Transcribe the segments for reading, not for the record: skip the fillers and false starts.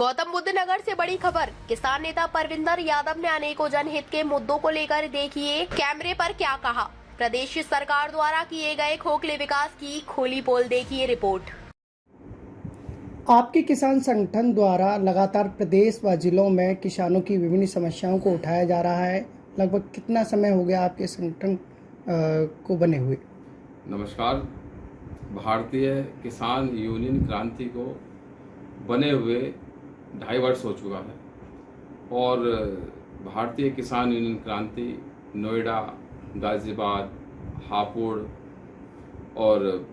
गौतम बुद्ध नगर से बड़ी खबर। किसान नेता परविंदर यादव ने अनेकों जनहित के मुद्दों को लेकर देखिए कैमरे पर क्या कहा। प्रदेश सरकार द्वारा किए गए खोखले विकास की खोली पोल देखिए रिपोर्ट। आपके किसान संगठन द्वारा लगातार प्रदेश व जिलों में किसानों की विभिन्न समस्याओं को उठाया जा रहा है। लगभग कितना समय हो गया आपके संगठन को बने हुए? नमस्कार। भारतीय किसान यूनियन क्रांति को बने हुए 2.5 वर्ष हो चुका है और भारतीय किसान यूनियन क्रांति नोएडा, गाजियाबाद, हापुड़ और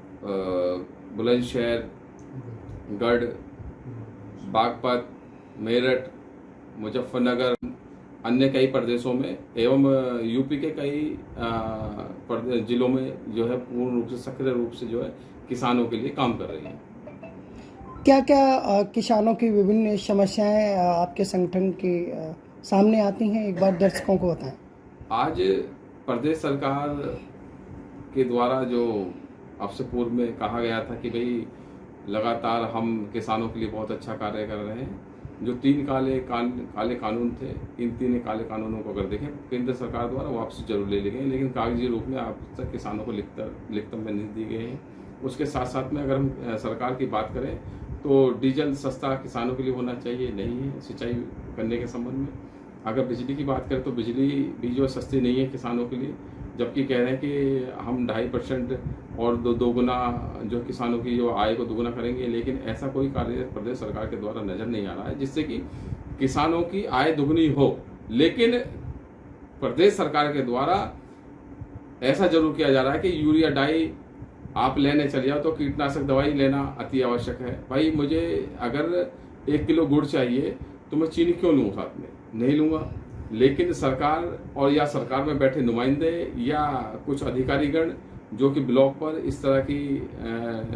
बुलंदशहर, गढ़, बागपत, मेरठ, मुजफ्फरनगर, अन्य कई प्रदेशों में एवं यूपी के कई जिलों में जो है पूर्ण रूप से सक्रिय रूप से जो है किसानों के लिए काम कर रही है। क्या क्या किसानों की विभिन्न समस्याएं आपके संगठन के सामने आती हैं, एक बार दर्शकों को बताएं। आज प्रदेश सरकार के द्वारा जो आपसे पूर्व में कहा गया था कि भाई लगातार हम किसानों के लिए बहुत अच्छा कार्य कर रहे हैं। जो 3 काले कानून थे, इन 3 काले कानूनों को अगर देखें केंद्र सरकार द्वारा वापस जरूर ले लिए गए, लेकिन कागजी रूप में अब तक किसानों को लिखित में नहीं दिए गए हैं। उसके साथ साथ में अगर हम सरकार की बात करें तो डीजल सस्ता किसानोना के लिए होना चाहिए, नहीं है सिंचाई करने के संबंध में। अगर बिजली की बात करें तो बिजली भी जो सस्ती नहीं है किसानों के लिए, जबकि कह रहे हैं कि हम 2.5% और दो गुना जो किसानों की जो आय को दोगुना करेंगे, लेकिन ऐसा कोई कार्य प्रदेश सरकार के द्वारा नजर नहीं आ रहा है जिससे कि किसानों की आय दुगनी हो। लेकिन प्रदेश सरकार के द्वारा ऐसा जरूर किया जा रहा है कि यूरिया डाई आप लेने चले जाओ तो कीटनाशक दवाई लेना अति आवश्यक है। भाई मुझे अगर 1 किलो गुड़ चाहिए तो मैं चीनी क्यों लूँ साथ में? नहीं लूँगा। लेकिन सरकार और या सरकार में बैठे नुमाइंदे या कुछ अधिकारीगण जो कि ब्लॉक पर इस तरह की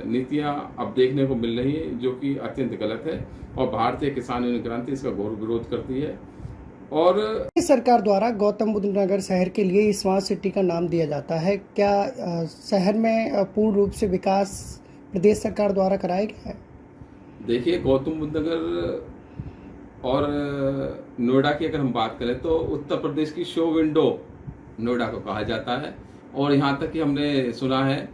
नीतियां अब देखने को मिल रही है जो कि अत्यंत गलत है और भारतीय किसान यूनियन क्रांति इसका घोर विरोध करती है। और सरकार द्वारा गौतम बुद्ध नगर शहर के लिए स्मार्ट सिटी का नाम दिया जाता है। क्या शहर में पूर्ण रूप से विकास प्रदेश सरकार द्वारा कराया गया है? देखिए, गौतम बुद्ध नगर और नोएडा की अगर हम बात करें तो उत्तर प्रदेश की शो विंडो नोएडा को कहा जाता है। और यहाँ तक कि हमने सुना है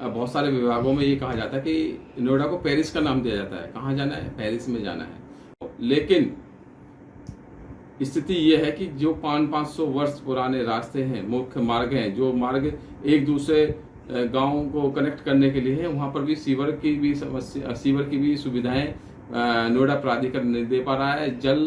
बहुत सारे विभागों में ये कहा जाता है कि नोएडा को पेरिस का नाम दिया जाता है। कहाँ जाना है? पेरिस में जाना है। लेकिन स्थिति ये है कि जो 500 वर्ष पुराने रास्ते हैं, मुख्य मार्ग हैं, जो मार्ग एक दूसरे गांवों को कनेक्ट करने के लिए है, वहां पर भी सीवर की भी सुविधाएं नोएडा प्राधिकरण नहीं दे पा रहा है। जल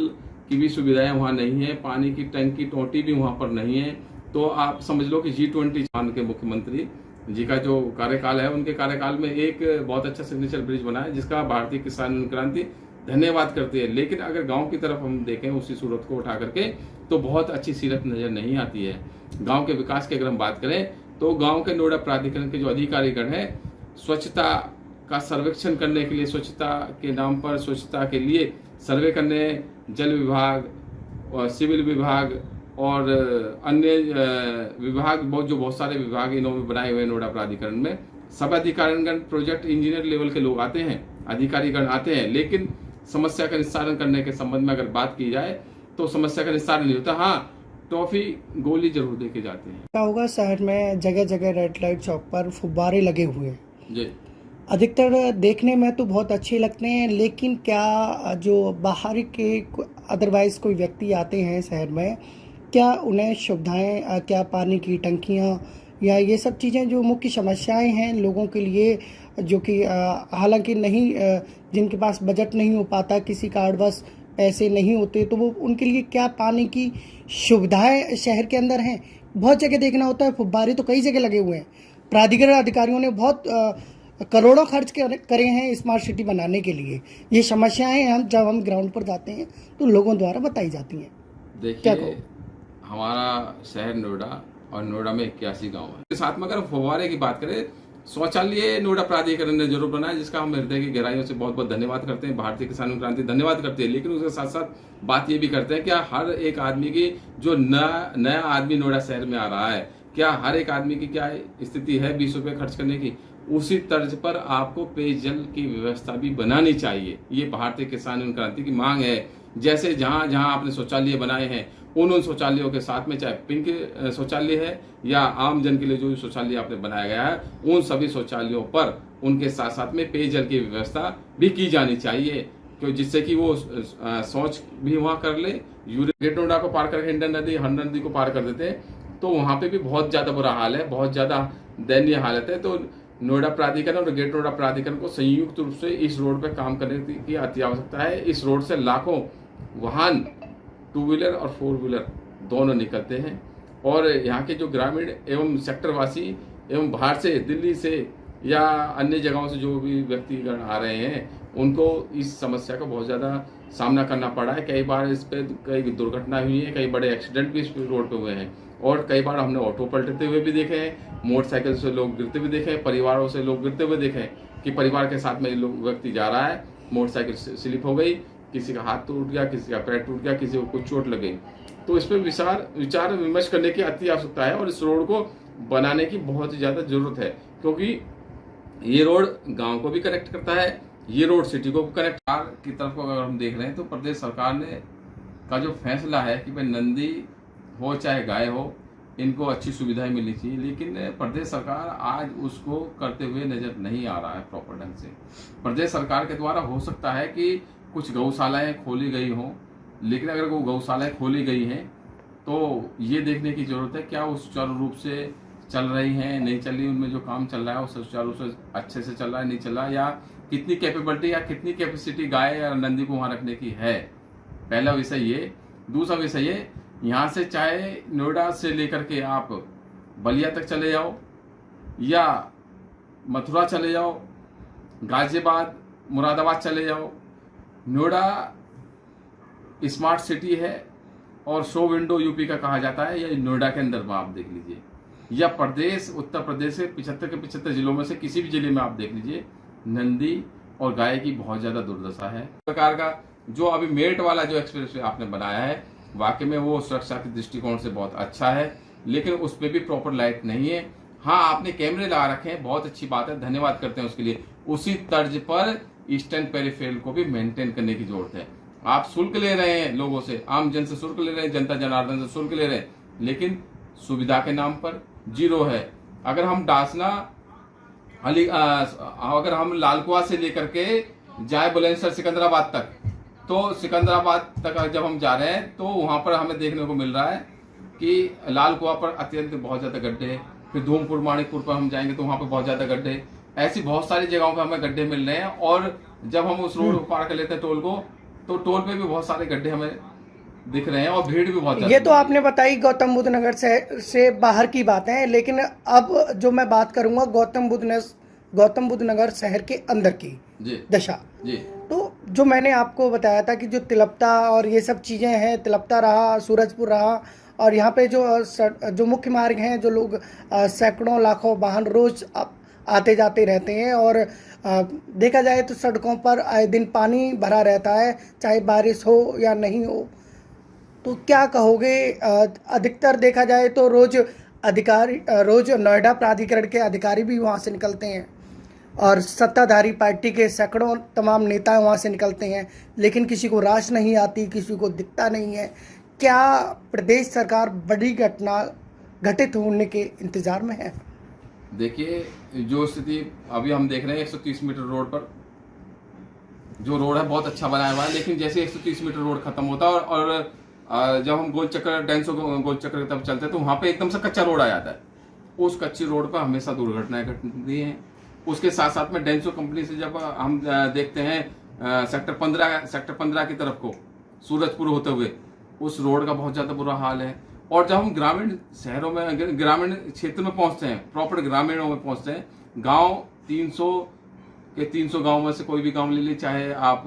की भी सुविधाएं वहां नहीं है, पानी की टंकी टोटी भी वहां पर नहीं है। तो आप समझ लो कि G20 के मुख्यमंत्री जी का जो कार्यकाल है, उनके कार्यकाल में एक बहुत अच्छा सिग्नेचर ब्रिज बना है जिसका भारतीय किसान क्रांति धन्यवाद करती है। लेकिन अगर गांव की तरफ हम देखें उसी सूरत को उठा करके तो बहुत अच्छी सीरत नजर नहीं आती है। गांव के विकास की अगर हम बात करें तो गांव के नोएडा प्राधिकरण के जो अधिकारीगण हैं, स्वच्छता का सर्वेक्षण करने के लिए, स्वच्छता के नाम पर स्वच्छता के लिए सर्वे करने जल विभाग और सिविल विभाग और अन्य विभाग बहुत सारे विभाग इन्होंने बनाए हुए नोएडा प्राधिकरण में। सब अधिकारीगण प्रोजेक्ट इंजीनियर लेवल के लोग आते हैं, अधिकारीगण आते हैं, लेकिन समस्या का निस्तारण करने के संबंध में अगर बात की जाए तो समस्या का निस्तारण नहीं होता। हाँ, टॉफी गोली जरूर देके जाते हैं। क्या होगा, शहर में जगह जगह रेड लाइट चौक पर फुब्बारे लगे हुए हैं जी। अधिकतर देखने में तो बहुत अच्छे लगते हैं, लेकिन क्या जो बाहर के अदरवाइज कोई व्यक्ति आते हैं शहर में, क्या उन्हें सुविधाएं, क्या पानी की टंकियां या ये सब चीज़ें जो मुख्य समस्याएं हैं लोगों के लिए, जो कि हालांकि नहीं, जिनके पास बजट नहीं हो पाता, किसी कारणवश पैसे नहीं होते, तो वो उनके लिए क्या पानी की सुविधाएं शहर के अंदर हैं? बहुत जगह देखना होता है, फुब्बारे तो कई जगह लगे हुए हैं। प्राधिकरण अधिकारियों ने बहुत करोड़ों खर्च करे हैं स्मार्ट सिटी बनाने के लिए। ये समस्याएं हम जब हम ग्राउंड पर जाते हैं तो लोगों द्वारा बताई जाती हैं। देखिए, हमारा शहर नोएडा और नोएडा में 81 गांव है। साथ में अगर फव्वारे की बात करें, शौचालय नोएडा प्राधिकरण ने जरूर बनाया, जिसका हम हृदय की गहराइयों से बहुत बहुत धन्यवाद करते हैं। भारतीय किसान क्रांति धन्यवाद करती है। लेकिन उसके साथ साथ बात ये भी करते हैं, क्या हर एक आदमी की जो नया आदमी नोएडा शहर में आ रहा है, क्या हर एक आदमी की क्या स्थिति है 20 रुपए खर्च करने की? उसी तर्ज पर आपको पेयजल की व्यवस्था भी बनानी चाहिए। ये भारतीय किसान क्रांति की मांग है। जैसे जहां जहां आपने शौचालय बनाए हैं, उन शौचालयों के साथ में चाहे पिंक शौचालय है या आम जन के लिए जो शौचालय आपने बनाया गया है, उन सभी शौचालयों पर उनके साथ साथ में पेयजल की व्यवस्था भी की जानी चाहिए, क्योंकि जिससे कि वो शौच भी वहां कर ले। ग्रेट नोएडा को पार करके हिंडन नदी, हंडन नदी को पार कर देते हैं, तो वहां पे भी बहुत ज्यादा बुरा हाल है, बहुत ज्यादा दयनीय हालत है। तो नोएडा प्राधिकरण और ग्रेट नोएडा प्राधिकरण को संयुक्त रूप से इस रोड पर काम करने की अति आवश्यकता है। इस रोड से लाखों वाहन, 2 व्हीलर और 4 व्हीलर दोनों निकलते हैं, और यहाँ के जो ग्रामीण एवं सेक्टरवासी एवं बाहर से, दिल्ली से या अन्य जगहों से जो भी व्यक्तिगण आ रहे हैं, उनको इस समस्या का बहुत ज़्यादा सामना करना पड़ा है। कई बार इस पे कई दुर्घटना हुई है, कई बड़े एक्सीडेंट भी इस रोड पे हुए हैं, और कई बार हमने ऑटो पलटते हुए भी देखे हैं, मोटरसाइकिल से लोग गिरते हुए देखे हैं, परिवारों से लोग गिरते हुए देखे हैं कि परिवार के साथ में लोग व्यक्ति जा रहा है, मोटरसाइकिल स्लिप हो गई, किसी का हाथ टूट गया, किसी का पैर टूट गया, किसी को कुछ चोट लग गई। तो इस पर विचार विमर्श करने की अति आवश्यकता है, और इस रोड को बनाने की बहुत ही ज़्यादा जरूरत है, क्योंकि ये रोड गांव को भी कनेक्ट करता है, ये रोड सिटी को भी कनेक्ट। की तरफ को अगर हम देख रहे हैं तो प्रदेश सरकार ने का जो फैसला है कि भाई नंदी हो चाहे गाय हो, इनको अच्छी सुविधाएं मिलनी चाहिए, लेकिन प्रदेश सरकार आज उसको करते हुए नजर नहीं आ रहा है प्रॉपर ढंग से। प्रदेश सरकार के द्वारा हो सकता है कि कुछ गौशालाएं खोली गई हों, लेकिन अगर वो गौशालाएं खोली गई हैं तो ये देखने की जरूरत है क्या वो सुचारू रूप से चल रही हैं, नहीं चल रही, उनमें जो काम चल रहा है वो सुचारू रूप से अच्छे से चल रहा है, नहीं चल रहा, या कितनी कैपेबिलिटी या कितनी कैपेसिटी गाय या नंदी को वहां रखने की है। पहला विषय ये। दूसरा विषय ये, यहाँ से चाहे नोएडा से लेकर के आप बलिया तक चले जाओ या मथुरा चले जाओ, गाजियाबाद, मुरादाबाद चले जाओ, नोएडा स्मार्ट सिटी है और शो विंडो यूपी का कहा जाता है, या नोएडा के अंदर में आप देख लीजिए, या प्रदेश उत्तर प्रदेश से 75 के 75 जिलों में से किसी भी जिले में आप देख लीजिए, नंदी और गाय की बहुत ज्यादा दुर्दशा है। सरकार का जो अभी मेरठ वाला जो एक्सप्रेस आपने बनाया है, वाकई में वो सुरक्षा के दृष्टिकोण से बहुत अच्छा है, लेकिन उस पर भी प्रॉपर लाइट नहीं है। हाँ, आपने कैमरे लगा रखे हैं, बहुत अच्छी बात है, धन्यवाद करते हैं उसके लिए। उसी तर्ज पर ईस्टर्न पेरिफेरल को भी मेंटेन करने की जरूरत है। आप शुल्क ले रहे हैं लोगों से, आम जन से शुल्क ले रहे हैं, जनता जनार्दन से शुल्क ले रहे हैं, लेकिन सुविधा के नाम पर जीरो है। अगर हम डासना अगर हम लालकुआ से लेकर के जाए बुलंदशहर सिकंदराबाद तक, तो सिकंदराबाद तक जब हम जा रहे हैं तो वहां पर हमें देखने को मिल रहा है कि लालकुआ पर अत्यंत बहुत ज्यादा गड्ढे हैं, फिर धूमपुर माणिकपुर पर हम जाएंगे तो वहां पर बहुत ज्यादा गड्ढे, ऐसी बहुत सारी जगहों पर हमें गड्ढे मिल रहे हैं। और जब हम उस रोड को पार कर लेते हैं टोल को, तो टोल पे भी बहुत सारे गड्ढे हमें दिख रहे हैं और भीड़ भी बहुत ज्यादा। ये तो आपने बताई गौतम बुद्ध नगर से बाहर की बातें हैं, लेकिन अब जो मैं बात करूंगा गौतम बुद्ध नगर शहर के अंदर की दशा जी। तो जो मैंने आपको बताया था कि जो तिलपता और ये सब चीज़ें हैं, तिलपता रहा, सूरजपुर रहा, और यहाँ पे जो मुख्य मार्ग हैं, जो लोग सैकड़ों लाखों वाहन रोज आते जाते रहते हैं, और देखा जाए तो सड़कों पर आए दिन पानी भरा रहता है, चाहे बारिश हो या नहीं हो। तो क्या कहोगे, अधिकतर देखा जाए तो रोज नोएडा प्राधिकरण के अधिकारी भी वहाँ से निकलते हैं, और सत्ताधारी पार्टी के सैकड़ों तमाम नेता वहाँ से निकलते हैं, लेकिन किसी को राश नहीं आती, किसी को दिखता नहीं है। क्या प्रदेश सरकार बड़ी घटना घटित होने के इंतजार में है? देखिए, जो स्थिति अभी हम देख रहे हैं 130 मीटर रोड पर जो रोड है बहुत अच्छा बनाया हुआ है, लेकिन जैसे 130 मीटर रोड खत्म होता है और जब हम गोल चक्कर गोल चक्कर की तरफ चलते हैं तो वहां पे एकदम से कच्चा रोड आ जाता है। उस कच्ची रोड पर हमेशा दुर्घटनाएं घटती हैं। उसके साथ साथ में डेंसो कंपनी से जब हम देखते हैं सेक्टर 15 की तरफ को सूरजपुर होते हुए, उस रोड का बहुत ज्यादा बुरा हाल है। और जब हम ग्रामीण शहरों में, ग्रामीण क्षेत्र में पहुंचते हैं, प्रॉपर ग्रामीणों में पहुंचते हैं, गांव 300 गांव में से कोई भी गांव ले लीजिए, चाहे आप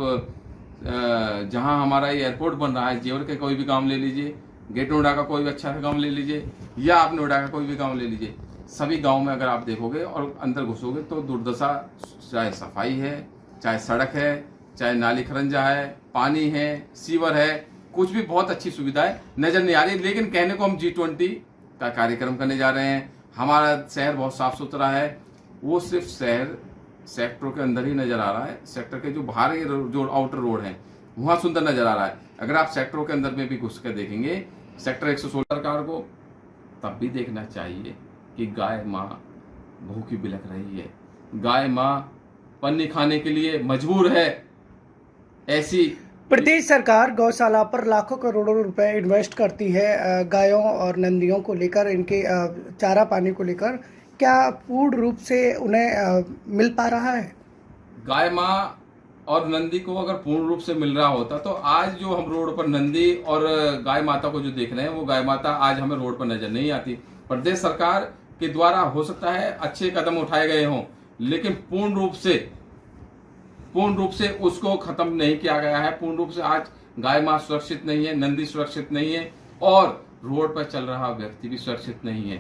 जहां हमारा ये एयरपोर्ट बन रहा है जेवर के कोई भी गांव ले लीजिए, गेट नोएडा का कोई भी अच्छा गांव ले लीजिए, या आप नोएडा का कोई भी गांव ले लीजिए, सभी गांव में अगर आप देखोगे और अंदर घुसोगे तो दुर्दशा, चाहे सफाई है, चाहे सड़क है, चाहे नाली खरंजा है, पानी है, सीवर है, कुछ भी बहुत अच्छी सुविधाएं नजर नहीं आ रही। लेकिन कहने को हम G20 का कार्यक्रम करने जा रहे हैं, हमारा शहर बहुत साफ सुथरा है, वो सिर्फ शहर सेक्टरों के अंदर ही नजर आ रहा है। सेक्टर के जो बाहर के जो आउटर रोड हैं वहां सुंदर नजर आ रहा है। अगर आप सेक्टरों के अंदर में भी घुस कर देखेंगे सेक्टर 116 सरकार को, तब भी देखना चाहिए कि गाय माँ भूखी बिलख रही है, गाय माँ पन्नी खाने के लिए मजबूर है। ऐसी प्रदेश सरकार गौशाला पर लाखों करोड़ों रुपए इन्वेस्ट करती है गायों और नंदियों को लेकर, इनके चारा पानी को लेकर, क्या पूर्ण रूप से उन्हें मिल पा रहा है? गाय माँ और नंदी को अगर पूर्ण रूप से मिल रहा होता तो आज जो हम रोड पर नंदी और गाय माता को जो देख रहे हैं वो गाय माता आज हमें रोड पर नजर नहीं आती। प्रदेश सरकार के द्वारा हो सकता है अच्छे कदम उठाए गए हों, लेकिन पूर्ण रूप से उसको खत्म नहीं किया गया है। पूर्ण रूप से आज गाय माँ सुरक्षित नहीं है, नंदी सुरक्षित नहीं है और रोड पर चल रहा व्यक्ति भी सुरक्षित नहीं है।